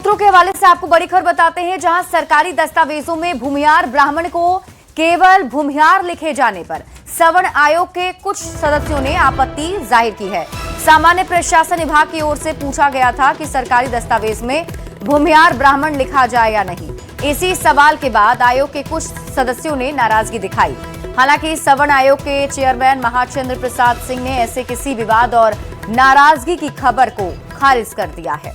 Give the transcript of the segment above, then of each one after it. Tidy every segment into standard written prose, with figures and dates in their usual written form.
सूत्रों के हवाले से आपको बड़ी खबर बताते हैं, जहां सरकारी दस्तावेजों में भूमिहार ब्राह्मण को केवल भूमिहार लिखे जाने पर सवर्ण आयोग के कुछ सदस्यों ने आपत्ति जाहिर की है। सामान्य प्रशासन विभाग की ओर से पूछा गया था कि सरकारी दस्तावेज में भूमिहार ब्राह्मण लिखा जाए या नहीं। इसी सवाल के बाद आयोग के कुछ सदस्यों ने नाराजगी दिखाई। हालांकि सवर्ण आयोग के चेयरमैन महाचंद्र प्रसाद सिंह ने ऐसे किसी विवाद और नाराजगी की खबर को खारिज कर दिया है।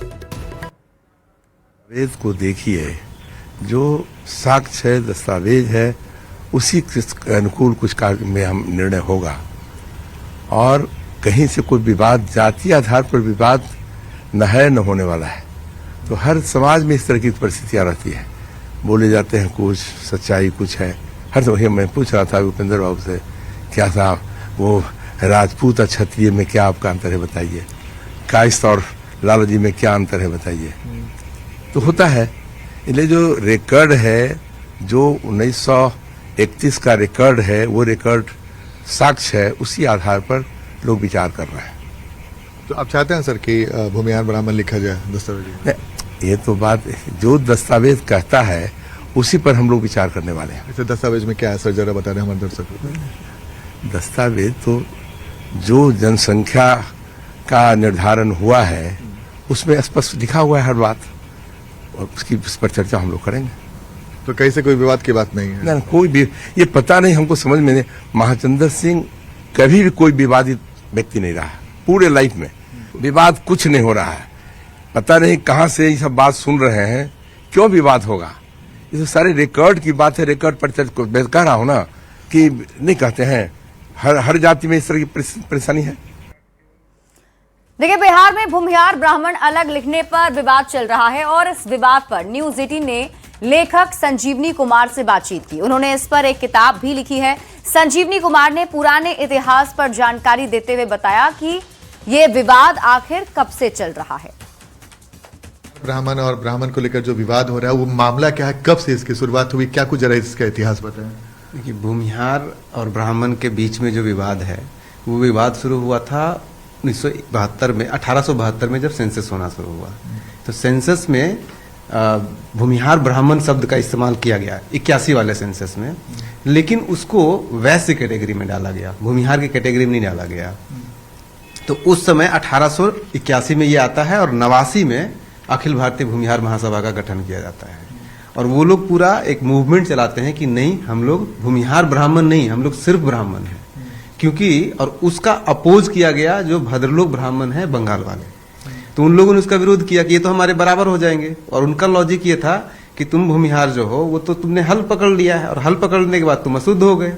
दस्तावेज को देखिए, जो साक्ष्य है, दस्तावेज है, उसी के अनुकूल कुछ कार्य में हम निर्णय होगा। और कहीं से कोई विवाद, जातीय आधार पर विवाद न है, न होने वाला है। तो हर समाज में इस तरह की परिस्थितियां रहती है, बोले जाते हैं कुछ, सच्चाई कुछ है। हर समय मैं पूछ रहा था उपेंद्र बाबू से, क्या साहब वो राजपूत और क्षत्रिय में क्या आपका अंतर है बताइए, कायस्थ और लाला जी में क्या अंतर है बताइए। तो होता है, इसलिए जो रिकॉर्ड है, जो 1931 का रिकॉर्ड है, वो रिकॉर्ड साक्ष्य है, उसी आधार पर लोग विचार कर रहे हैं। तो आप चाहते हैं सर कि भूमिहार ब्राह्मण लिखा जाए दस्तावेज? ये तो बात, जो दस्तावेज कहता है उसी पर हम लोग विचार करने वाले हैं। इसे दस्तावेज में क्या है सर, जरा बता दें हमारे दर्शकों को। दस्तावेज तो जो जनसंख्या का निर्धारण हुआ है उसमें स्पष्ट लिखा हुआ है हर बात, और उसकी उस पर चर्चा हम लोग करेंगे। तो कैसे कोई विवाद की बात नहीं है? ना, कोई भी ये पता नहीं, हमको समझ में नहीं। महाचंद्र सिंह कभी भी कोई विवादित व्यक्ति नहीं रहा, पूरे लाइफ में विवाद कुछ नहीं हो रहा है। पता नहीं कहां से ये सब बात सुन रहे हैं, क्यों विवाद होगा। ये तो सारे रिकॉर्ड की बात है, रिकॉर्ड पर कह रहा हूं ना कि नहीं कहते हैं हर जाति में इस तरह की परेशानी है। देखिए, बिहार में भूमिहार ब्राह्मण अलग लिखने पर विवाद चल रहा है और इस विवाद पर न्यूज 18 ने लेखक संजीवनी कुमार से बातचीत की। उन्होंने इस पर एक किताब भी लिखी है। संजीवनी कुमार ने पुराने इतिहास पर जानकारी देते हुए बताया कि ये विवाद आखिर कब से चल रहा है। ब्राह्मण और ब्राह्मण को लेकर जो विवाद हो रहा है, वो मामला क्या है, कब से इसकी शुरुआत हुई, क्या कुछ जरा इसका इतिहास बताएं। देखिए, भूमिहार और ब्राह्मण के बीच में जो विवाद है, वो विवाद शुरू हुआ था 1972 में, 1872 में जब सेंसस होना शुरू हुआ। तो सेंसस में भूमिहार ब्राह्मण शब्द का इस्तेमाल किया गया 81 वाले सेंसस में, लेकिन उसको वैश्य कैटेगरी में डाला गया, भूमिहार की कैटेगरी में नहीं डाला गया। तो उस समय 1881 में ये आता है और 89 में अखिल भारतीय भूमिहार महासभा का गठन किया जाता है। और वो लोग पूरा एक मूवमेंट चलाते हैं कि नहीं, हम लोग भूमिहार ब्राह्मण नहीं, हम लोग सिर्फ ब्राह्मण हैं। क्योंकि और उसका अपोज किया गया जो भद्रलोक ब्राह्मण है बंगाल वाले, तो उन लोगों ने उसका विरोध किया कि ये तो हमारे बराबर हो जाएंगे। और उनका लॉजिक ये था कि तुम भूमिहार जो हो, वो तो तुमने हल पकड़ लिया है और हल पकड़ने के बाद तुम अशुद्ध हो गए।